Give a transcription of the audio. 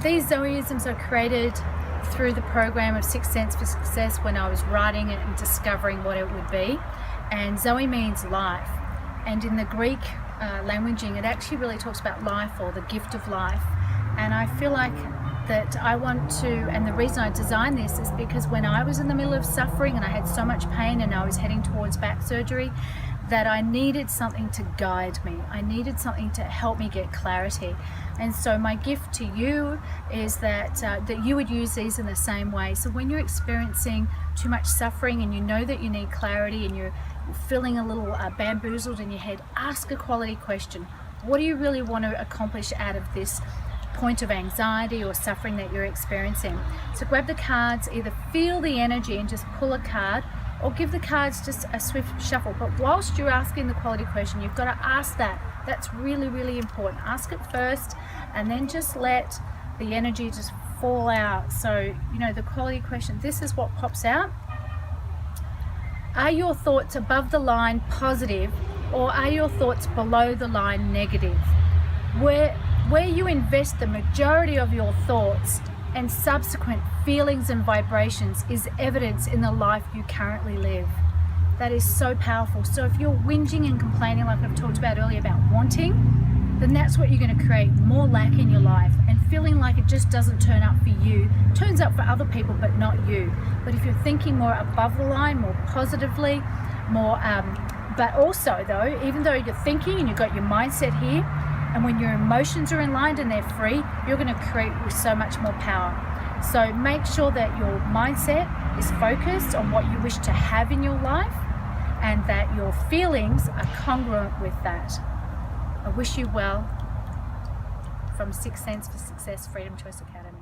these Zoeisms are created through the program of Sixth Sense for Success when I was writing it and discovering what it would be. And Zoe means life, and in the Greek languaging it actually really talks about life, or the gift of life. And I feel like that I want to, and the reason I designed this is because when I was in the middle of suffering and I had so much pain and I was heading towards back surgery, that I needed something to guide me. I needed something to help me get clarity. And so my gift to you is that that you would use these in the same way. So when you're experiencing too much suffering and you know that you need clarity and you're feeling a little bamboozled in your head, ask a quality question. What do you really want to accomplish out of this point of anxiety or suffering that you're experiencing? So grab the cards, either feel the energy and just pull a card, or give the cards just a swift shuffle. But whilst you're asking the quality question, you've got to ask that. That's really, really important. Ask it first and then just let the energy just fall out. So, you know, the quality question, this is what pops out. Are your thoughts above the line positive, or are your thoughts below the line negative? Where you invest the majority of your thoughts and subsequent feelings and vibrations is evidence in the life you currently live. That is so powerful. So if you're whinging and complaining, like I've talked about earlier about wanting, then that's what you're going to create, more lack in your life, and feeling like it just doesn't turn up for you. It turns up for other people but not you. But if you're thinking more above the line, more positively, more but also though, even though you're thinking and you've got your mindset here, and when your emotions are aligned and they're free, you're going to create with so much more power. So make sure that your mindset is focused on what you wish to have in your life, and that your feelings are congruent with that. I wish you well from Sixth Sense for Success Freedom Choice Academy.